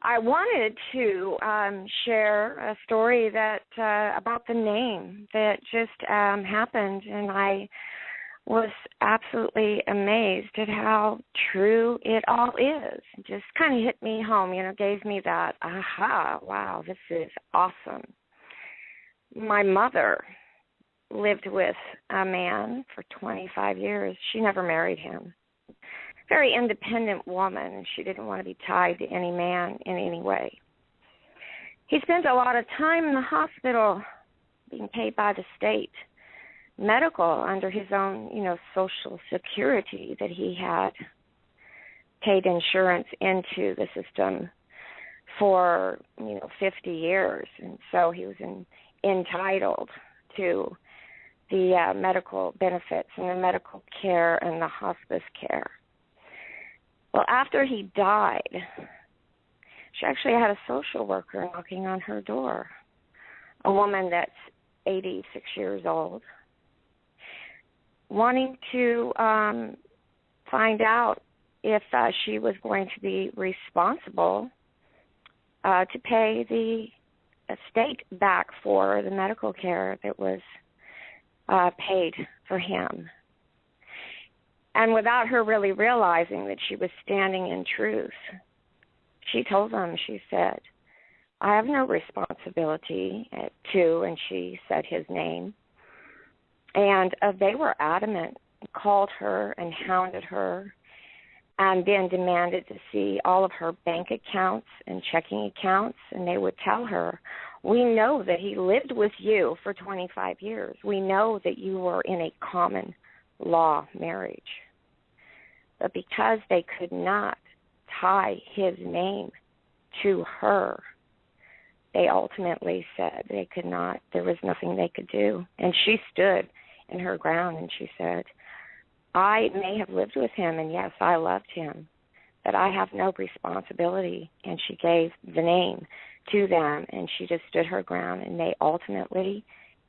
I wanted to share a story that about the name that just happened, and I was absolutely amazed at how true it all is. It just kind of hit me home, gave me that, aha, wow, this is awesome. My mother lived with a man for 25 years. She never married him. Very independent woman, and she didn't want to be tied to any man in any way. He spent a lot of time in the hospital being paid by the state, medical under his own, Social Security that he had paid insurance into the system for, 50 years. And so he was entitled to the medical benefits and the medical care and the hospice care. Well, after he died, she actually had a social worker knocking on her door, a woman that's 86 years old, wanting to find out if she was going to be responsible to pay the estate back for the medical care that was paid for him. And without her really realizing that she was standing in truth, she told them, she said, I have no responsibility to, and she said his name. And they were adamant, called her and hounded her, and then demanded to see all of her bank accounts and checking accounts. And they would tell her, we know that he lived with you for 25 years. We know that you were in a common law marriage. But because they could not tie his name to her, they ultimately said they could not, there was nothing they could do. And she stood in her ground and she said, I may have lived with him, and yes, I loved him, but I have no responsibility. And she gave the name to them, and she just stood her ground, and they ultimately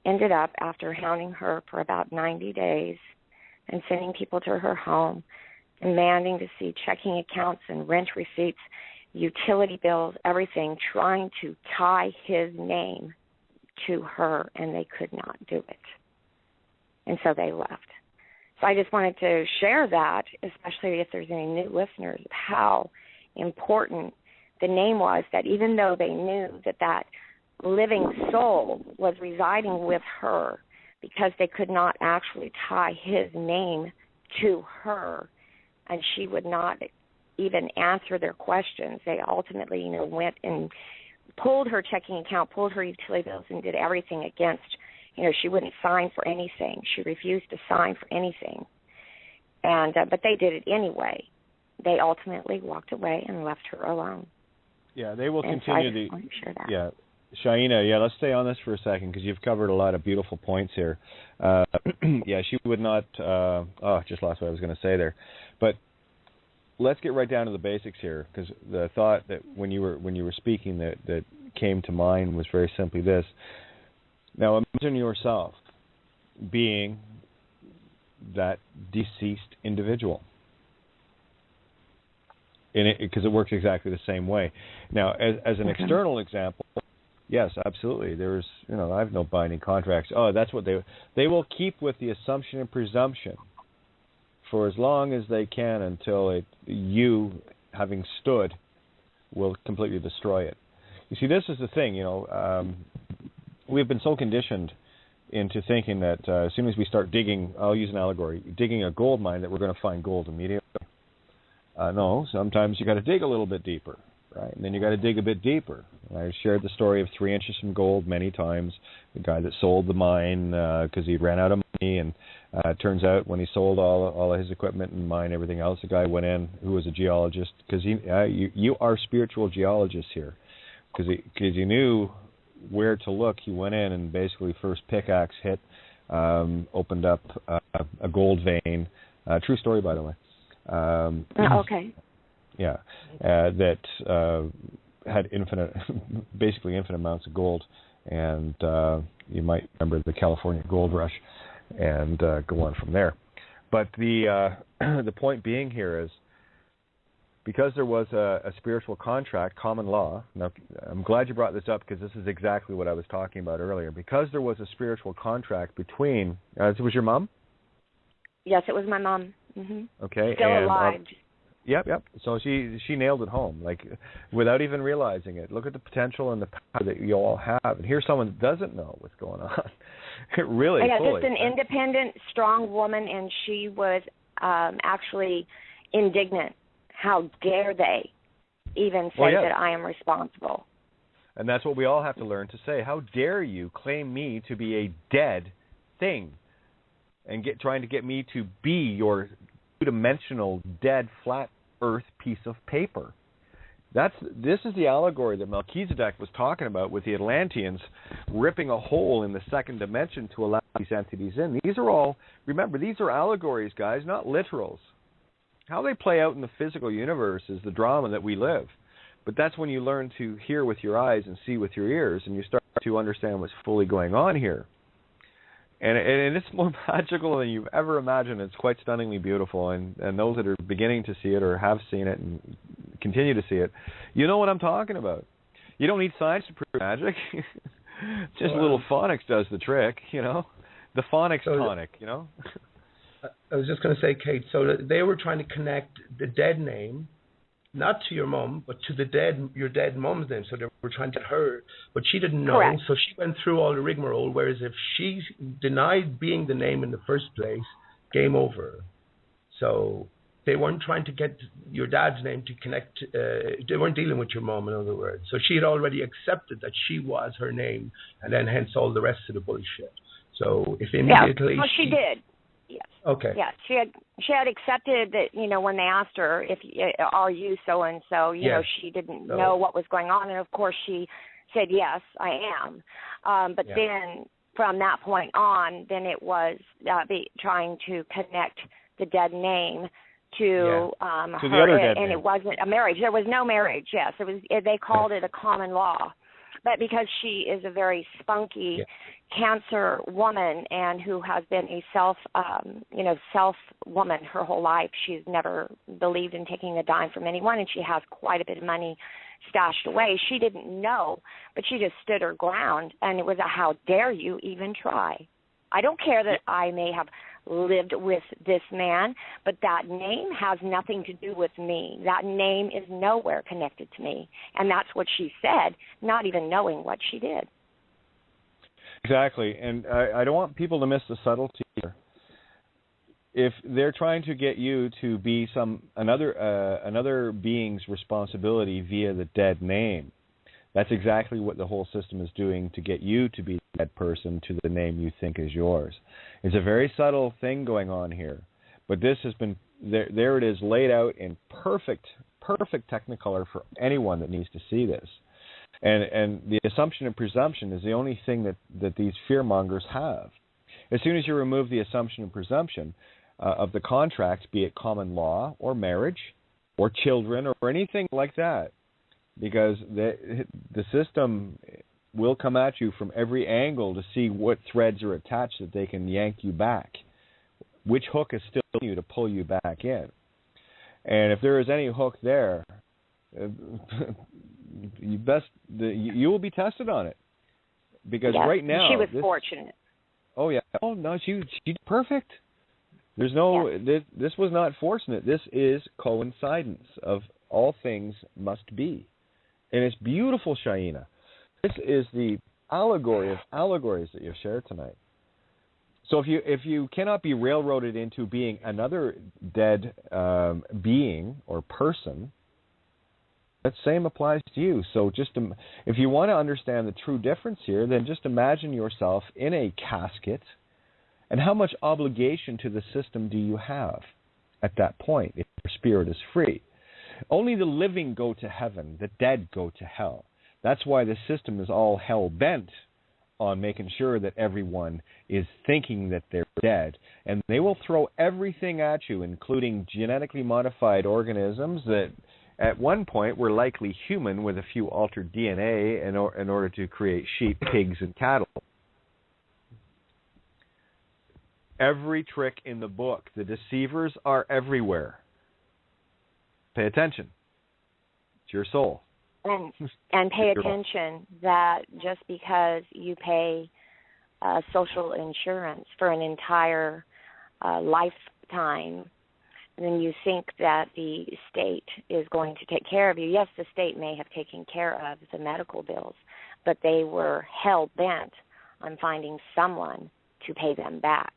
ended up, after hounding her for about 90 days and sending people to her home, demanding to see checking accounts and rent receipts, utility bills, everything, trying to tie his name to her, and they could not do it. And so they left. So I just wanted to share that, especially if there's any new listeners, how important the name was, that even though they knew that that living soul was residing with her, because they could not actually tie his name to her, and she would not even answer their questions. They ultimately, went and pulled her checking account, pulled her utility bills, and did everything against, she wouldn't sign for anything. She refused to sign for anything. And but they did it anyway. They ultimately walked away and left her alone. Yeah, they will continue to share that. Yeah. Shaina, let's stay on this for a second because you've covered a lot of beautiful points here. She would not, just lost what I was going to say there. But let's get right down to the basics here, because the thought that when you were speaking that came to mind was very simply this. Now imagine yourself being that deceased individual. Because it works exactly the same way. Now, as an external example, yes, absolutely. There's, I have no binding contracts. Oh, that's what they will keep with the assumption and presumption for as long as they can until you, having stood, will completely destroy it. You see, this is the thing. We've been so conditioned into thinking that as soon as we start digging, I'll use an allegory, digging a gold mine, that we're going to find gold immediately. No, sometimes you got to dig a little bit deeper, right? And then you got to dig a bit deeper. I've shared the story of 3 inches from gold many times. The guy that sold the mine because he ran out of money, and it turns out when he sold all of his equipment and mine, everything else, the guy went in who was a geologist, because you are spiritual geologists here, because he knew where to look. He went in and basically first pickaxe hit, opened up a gold vein. True story, by the way. Okay. Yeah, that had basically infinite amounts of gold, and you might remember the California gold rush, and go on from there. But the point being here is, because there was a spiritual contract, common law. Now, I'm glad you brought this up because this is exactly what I was talking about earlier. Because there was a spiritual contract between, it was your mom? Yes, it was my mom. Okay. Still alive. Yep. So she nailed it home, like without even realizing it. Look at the potential and the power that you all have. And here's someone that doesn't know what's going on. Really, fully. Just an independent, strong woman, and she was actually indignant. How dare they even say that I am responsible? And that's what we all have to learn to say. How dare you claim me to be a dead thing and trying to get me to be your two-dimensional, dead, flat earth piece of paper? This is the allegory that Melchizedek was talking about with the Atlanteans ripping a hole in the second dimension to allow these entities in. These are all, remember, these are allegories, guys, not literals. How they play out in the physical universe is the drama that we live. But that's when you learn to hear with your eyes and see with your ears, and you start to understand what's fully going on here. And it's more magical than you've ever imagined. It's quite stunningly beautiful. And those that are beginning to see it or have seen it and continue to see it, you know what I'm talking about. You don't need science to prove magic. Just a little phonics does the trick, you know. The phonics tonic, you know. I was just going to say, Kate, so they were trying to connect the dead name, not to your mum, but to your dead mum's name. So they were trying to get her, but she didn't know. Correct. So she went through all the rigmarole, whereas if she denied being the name in the first place, game over. So they weren't trying to get your dad's name to connect. They weren't dealing with your mum, in other words. So she had already accepted that she was her name, and then hence all the rest of the bullshit. So if immediately... Yeah, well, she did. Yes. Okay. Yeah, she had accepted that, you know, when they asked her if are you so and so, you know, she didn't know what was going on, and of course she said yes, I am. But then from that point on, then it was trying to connect the dead name to her, the other dead and name. It wasn't a marriage. There was no marriage. Yes, it was. They called it a common law. But because she is a very spunky Cancer woman and who has been a self woman her whole life, she's never believed in taking a dime from anyone, and she has quite a bit of money stashed away. She didn't know, but she just stood her ground, and it was a how dare you even try. I don't care that I may have lived with this man, but that name has nothing to do with me. That name is nowhere connected to me. And that's what she said, not even knowing what she did. Exactly. And I don't want people to miss the subtlety here. If they're trying to get you to be another being's responsibility via the dead name, that's exactly what the whole system is doing to get you to be that person to the name you think is yours. It's a very subtle thing going on here, but this has been there. It is laid out in perfect technicolor for anyone that needs to see this. And the assumption and presumption is the only thing that these fearmongers have. As soon as you remove the assumption and presumption of the contracts, be it common law or marriage or children or anything like that, because the system will come at you from every angle to see what threads are attached that they can yank you back. Which hook is still in you to pull you back in? And if there is any hook there, you will be tested on it. Because right now... She was fortunate. Oh, yeah. Oh, no, she's perfect. There's no... This was not fortunate. This is coincidence of all things must be. And it's beautiful, Shaina. This is the allegory of allegories that you've shared tonight. So if you cannot be railroaded into being another dead being or person, that same applies to you. So if you want to understand the true difference here, then just imagine yourself in a casket, and how much obligation to the system do you have at that point if your spirit is free? Only the living go to heaven, the dead go to hell. That's why the system is all hell-bent on making sure that everyone is thinking that they're dead. And they will throw everything at you, including genetically modified organisms that at one point were likely human with a few altered DNA in order to create sheep, pigs, and cattle. Every trick in the book. The deceivers are everywhere. Pay attention. It's your soul. And pay attention that just because you pay social insurance for an entire lifetime, then you think that the state is going to take care of you. Yes, the state may have taken care of the medical bills, but they were hell-bent on finding someone to pay them back.